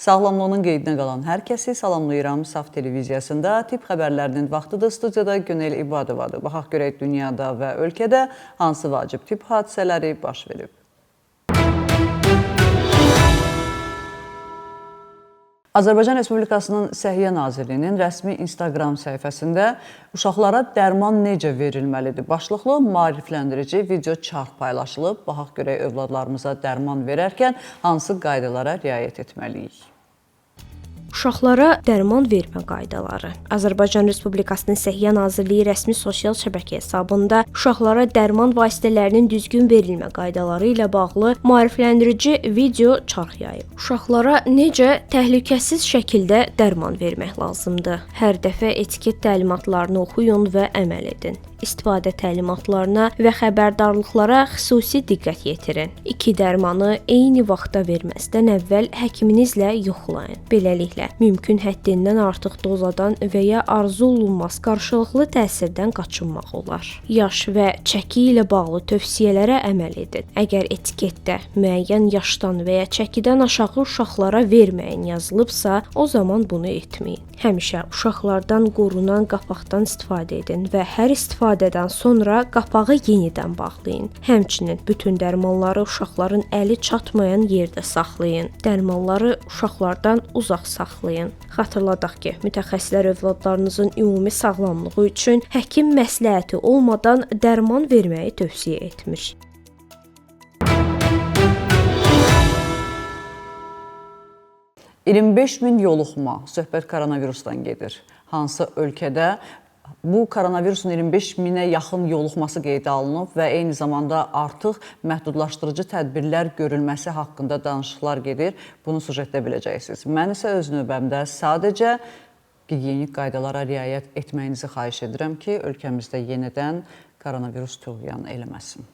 Sağlamlığının qeydinə qalan hər kəsi salamlayıram. Saf televiziyasında tibb xəbərlərinin vaxtıdır. Studiyada Günel İbadovadır. Baxaq görək dünyada və ölkədə hansı vacib tibb hadisələri baş verib. Azərbaycan Respublikasının Səhiyyə Nazirliyinin rəsmi Instagram səhifəsində uşaqlara dərman necə verilməlidir başlıqlı maarifləndirici video çarx paylaşılıb. Baxaq görək övladlarımıza dərman verərkən hansı qaydalara riayət etməliyik. Uşaqlara dərman vermə qaydaları. Azərbaycan Respublikasının Səhiyyə Nazirliyi rəsmi sosial şəbəkə hesabında uşaqlara dərman vasitələrinin düzgün verilmə qaydaları ilə bağlı maarifləndirici video çarx yayıb. Uşaqlara necə təhlükəsiz şəkildə dərman vermək lazımdır? Hər dəfə etiket təlimatlarını oxuyun və əməl edin. İstifadə təlimatlarına və xəbərdarlıqlara xüsusi diqqət yetirin. İki dərmanı eyni vaxtda verməzdən əvvəl həkiminizlə yoxlayın. Beləliklə, mümkün həddindən artıq dozadan və ya arzu olunmaz qarşılıqlı təsirdən qaçınmaq olar. Yaş və çəki ilə bağlı tövsiyələrə əməl edin. Əgər etiketdə müəyyən yaşdan və ya çəkidən aşağı uşaqlara verməyin yazılıbsa, o zaman bunu etməyin. Həmişə uşaqlardan qorunan qapaqdan istifadə edin və hər istifadədən sonra qapağı yenidən bağlayın. Həmçinin bütün dərmanları uşaqların əli çatmayan yerdə saxlayın. Dərmanları uşaqlardan uzaq saxlayın. Xatırladaq ki, mütəxəssislər övladlarınızın ümumi sağlamlığı üçün həkim məsləhəti olmadan dərman verməyi tövsiyə etmir. $25.000 yoluxma, söhbət koronavirusdan gedir. Hansı ölkədə bu koronavirusun 25.000-ə yaxın yoluxması qeydə alınıb və eyni zamanda artıq məhdudlaşdırıcı tədbirlər görülməsi haqqında danışıqlar gedir. Bunu süjetdə biləcəksiniz. Mən isə öz növbəmdə sadəcə gigiyenik qaydalara riayət etməyinizi xahiş edirəm ki, ölkəmizdə yenidən koronavirus tüğyan eləməsin.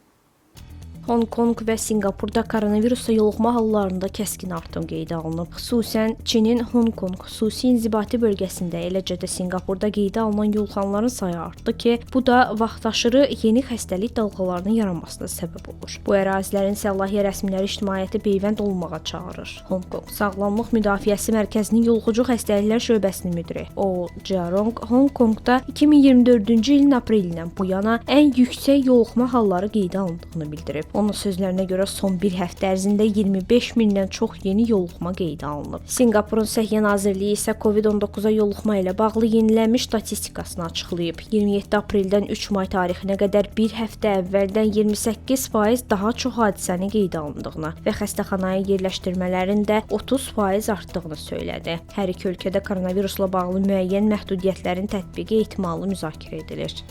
Hong Kong və Singapurda koronavirusa yoluxma hallarında kəskin artım qeydə alınıb. Xüsusən Çinin Hong Kong xüsusi inzibati bölgəsində, eləcə də Singapurda qeydə alınan yoluxanların sayı artdı ki, bu da vaxtaşırı yeni xəstəlik dalğalarının yaranmasına səbəb olur. Bu ərazilərin səlahiyyət rəsmiləri ictimaiyyəti peyvənd olmağa çağırır. Hong Kong Sağlamlıq Müdafiəsi Mərkəzinin yoluxucu xəstəliklər şöbəsinin müdiri O Jiarong Hong Kongda 2024-cü ilin aprelindən bu yana ən yüksək yoluxma halları qeydə alındığını bildirib. Onun sözlərinə görə son bir həftə ərzində 25.000-dən çox yeni yoluxma qeydə alınıb. Singapurun Səhiyyə Nazirliyi isə COVID-19-a yoluxma ilə bağlı yenilənmiş statistikasını açıqlayıb. 27 apreldən 3 may tarixinə qədər bir həftə əvvəldən 28% daha çox hadisəni qeydə alındığını və xəstəxanaya yerləşdirmələrin də 30% artdığını söylədi. Hər iki ölkədə koronavirusla bağlı müəyyən məhdudiyyətlərin tətbiqi ehtimalı müzakirə edilir.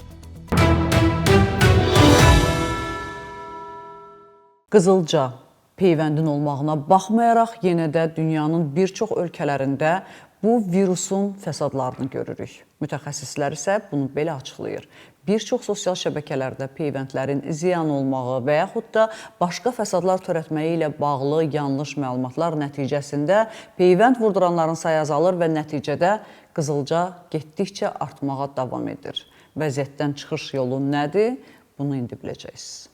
Qızılca peyvəndin olmağına baxmayaraq yenə də dünyanın bir çox ölkələrində bu virusun fəsadlarını görürük. Mütəxəssislər isə bunu belə açıqlayır. Bir çox sosial şəbəkələrdə peyvəndlərin ziyan olmağı və yaxud da başqa fəsadlar törətməyi ilə bağlı yanlış məlumatlar nəticəsində peyvənd vurduranların sayı azalır və nəticədə qızılca getdikcə artmağa davam edir. Vəziyyətdən çıxış yolu nədir? Bunu indi biləcəksiniz.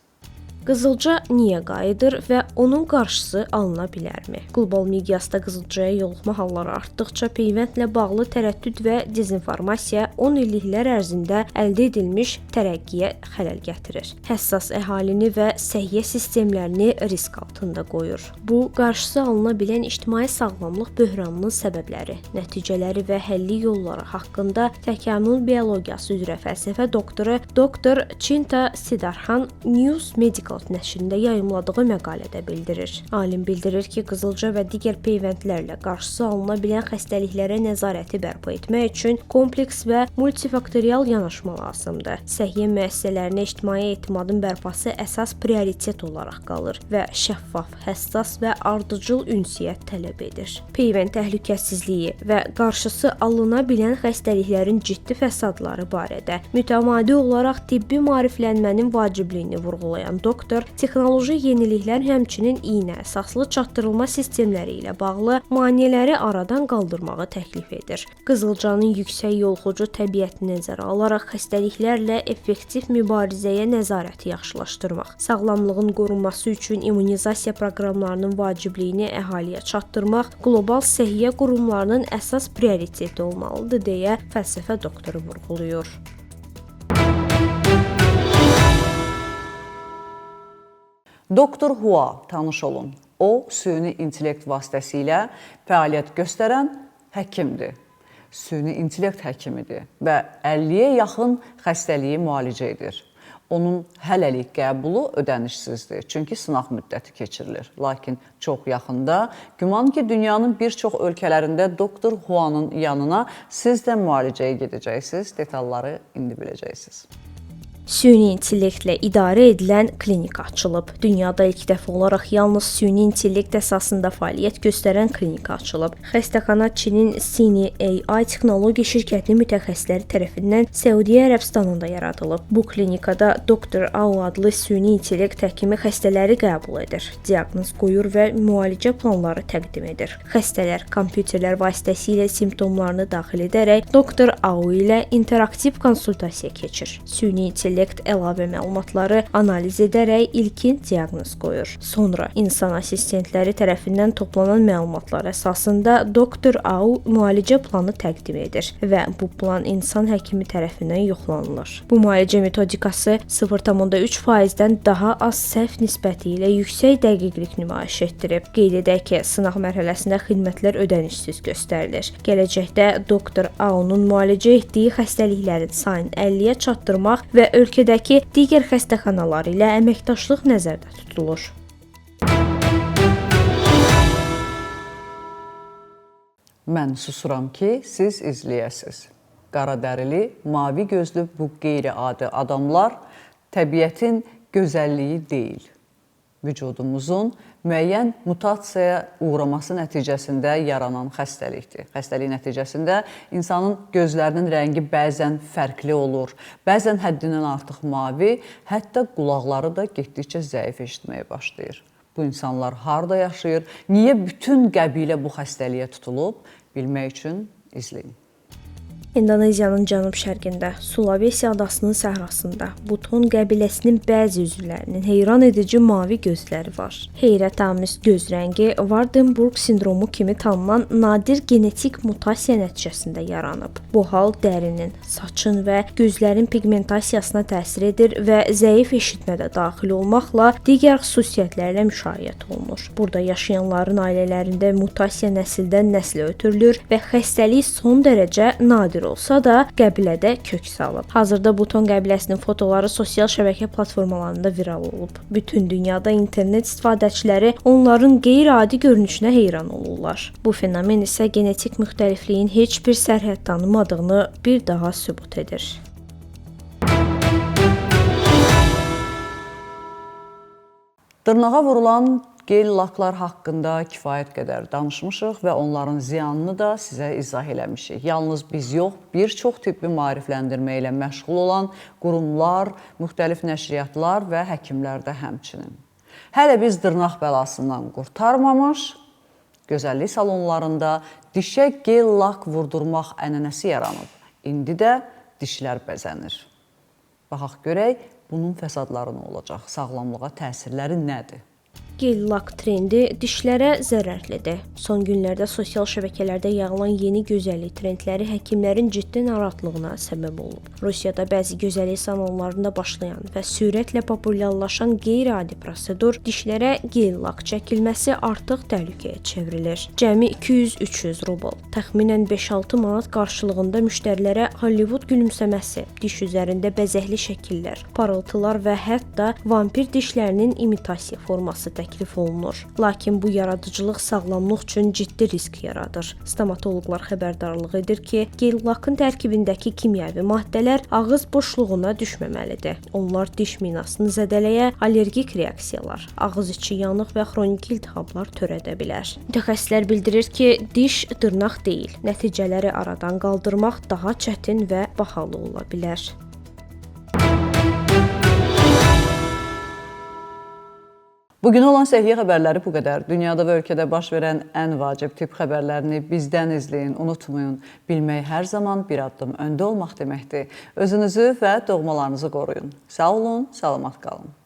Qızılca niyə qayıdır və onun qarşısı alına bilərmi? Qlobal miqyasda qızılcaya yoluxma halları artdıqca peyvəndlə bağlı tərəddüd və dezinformasiya 10 illiklər ərzində əldə edilmiş tərəqqiyə xələl gətirir. Həssas əhalini və səhiyyə sistemlərini risk altında qoyur. Bu, qarşısı alına bilən ictimai sağlamlıq böhranının səbəbləri, nəticələri və həlli yolları haqqında təkamül biologiyası üzrə fəlsəfə doktoru Dr. Chinta Siddharthan News Medical nəşrində yayımladığı məqalədə bildirir. Alim bildirir ki, qızılca və digər peyvəndlərlə qarşısı alına bilən xəstəliklərə nəzarəti bərpa etmək üçün kompleks və multifaktorial yanaşma lazımdır. Səhiyyə müəssisələrinə ictimai etimadın bərpası əsas prioritet olaraq qalır və şəffaf, həssas və ardıcıl ünsiyyət tələb edir. Peyvənd təhlükəsizliyi və qarşısı alına bilən xəstəliklərin ciddi fəsadları barədə mütəmadi olaraq tibbi maariflənmənin vacibliyini vurğulayan doktor doktor texnoloji yeniliklər həmçinin iynə əsaslı çatdırılma sistemləri ilə bağlı maneələri aradan qaldırmağı təklif edir. Qızılcanın yüksək yoluxucu təbiətini nəzərə alaraq xəstəliklərlə effektiv mübarizəyə nəzarəti yaxşılaşdırmaq, sağlamlığın qorunması üçün immunizasiya proqramlarının vacibliyini əhaliyə çatdırmaq qlobal səhiyyə qurumlarının əsas prioriteti olmalıdır deyə fəlsəfə doktoru vurğulayır. Doktor Hua tanış olun. O, süni intellekt vasitəsilə fəaliyyət göstərən həkimdir. Süni intellekt həkimidir və 50-yə yaxın xəstəliyi müalicə edir. Onun hələlik qəbulu ödənişsizdir, çünki sınaq müddəti keçirilir. Lakin çox yaxında güman ki, dünyanın bir çox ölkələrində Doktor Hua'nın yanına siz də müalicəyə gedəcəksiniz. Detalları indi biləcəksiniz. Süni intellektlə idarə edilən klinika açılıb. Dünyada ilk dəfə olaraq yalnız süni intellekt əsasında fəaliyyət göstərən klinika açılıb. Xəstəxana Çinin Sini AI texnologiya şirkətinin mütəxəssisləri tərəfindən Səudiyyə Ərəbistanında yaradılıb. Bu klinikada Doktor Au adlı süni intellekt həkimi xəstələri qəbul edir, diaqnoz qoyur və müalicə planları təqdim edir. Xəstələr kompüterlər vasitəsilə simptomlarını daxil edərək Doktor Au ilə interaktiv konsultasiya keçir. Süni intellekt əlavə məlumatları analiz edərək ilkin diaqnoz qoyur. Sonra insan assistentləri tərəfindən toplanan məlumatlar əsasında Doktor Au müalicə planı təqdim edir və bu plan insan həkimi tərəfindən yoxlanılır. Bu müalicə metodikası 0,3%-dən daha az səhv nisbəti ilə yüksək dəqiqlik nümayiş etdirib. Qeyd edək ki, sınaq mərhələsində xidmətlər ödənişsiz göstərilir. Gələcəkdə Doktor Au'nun müalicə etdiyi xəstəliklərin sayını 50-yə çatdırmaq və ölkədəki digər xəstəxanalar ilə əməkdaşlıq nəzərdə tutulur. Mən susuram ki, siz izləyəsiniz. Qaradərili, mavi gözlü bu qeyri-adi adamlar təbiətin gözəlliyi deyil. Vücudumuzun müəyyən mutasiyaya uğraması nəticəsində yaranan xəstəlikdir. Xəstəlik nəticəsində insanın gözlərinin rəngi bəzən fərqli olur, bəzən həddindən artıq mavi, hətta qulaqları da getdikcə zəif eşitməyə başlayır. Bu insanlar harda yaşayır, niyə bütün qəbilə bu xəstəliyə tutulub, bilmək üçün izləyin. İndoneziyanın cənub-şərqində, Sulawesi adasının səhrasında Buton qəbiləsinin bəzi üzvlərinin heyran edici mavi gözləri var. Heyrətamiz göz rəngi Waardenburg sindromu kimi tanınan nadir genetik mutasiya nəticəsində yaranıb. Bu hal dərinin, saçın və gözlərin pigmentasiyasına təsir edir və zəif eşitmə də daxil olmaqla digər xüsusiyyətlərlə müşayiət olunur. Burada yaşayanların ailələrində mutasiya nəsildən nəslə ötürülür və xəstəlik son dərəcə nadir olsa da qəbilədə kök salıb. Hazırda Buton qəbiləsinin fotoları sosial şəbəkə platformalarında viral olub. Bütün dünyada internet istifadəçiləri onların qeyri-adi görünüşünə heyran olurlar. Bu fenomen isə genetik müxtəlifliyin heç bir sərhəd tanımadığını bir daha sübut edir. Dırnağa vurulan gel laklar haqqında kifayət qədər danışmışıq və onların ziyanını da sizə izah eləmişik. Yalnız biz yox, bir çox tibbi maarifləndirmə ilə məşğul olan qurumlar, müxtəlif nəşriyyatlar və həkimlər də həmçinin. Hələ biz dırnaq bəlasından qurtarmamış, gözəllik salonlarında dişə gel lak vurdurmaq ənənəsi yaranıb. İndi də dişlər bəzənir. Baxaq görək, bunun fəsadları nə olacaq, sağlamlığa təsirləri nədir? Gel lak trendi dişlərə zərərlidir. Son günlərdə sosial şəbəkələrdə yayılan yeni gözəllik trendləri həkimlərin ciddi narahatlığına səbəb olub. Rusiyada bəzi gözəllik salonlarında başlayan və sürətlə populyarlaşan qeyri-adi prosedur dişlərə gel lak çəkilməsi artıq təhlükəyə çevrilir. Cəmi 200-300 rubl, təxminən 5-6 manat qarşılığında müştərilərə Hollywood gülümsəməsi, diş üzərində bəzəkli şəkillər, parıltılar və hətta vampir dişlərinin imitasiya forması təklif olunur. Lakin bu yaradıcılıq sağlamlıq üçün ciddi risk yaradır. Stomatoloqlar xəbərdarlıq edir ki, gel lakın tərkibindəki kimyəvi maddələr ağız boşluğuna düşməməlidir. Onlar diş minasını zədələyə, allergik reaksiyalar, ağız içi yanıq və xroniki iltihablar törədə bilər. Mütəxəssislər bildirir ki, diş dırnaq deyil, nəticələri aradan qaldırmaq daha çətin və bahalı ola bilər. Bugün olan səhiyyə xəbərləri bu qədər. Dünyada və ölkədə baş verən ən vacib tibb xəbərlərini bizdən izləyin, unutmayın. Bilmək hər zaman bir addım öndə olmaq deməkdir. Özünüzü və doğmalarınızı qoruyun. Sağ olun, salamat qalın.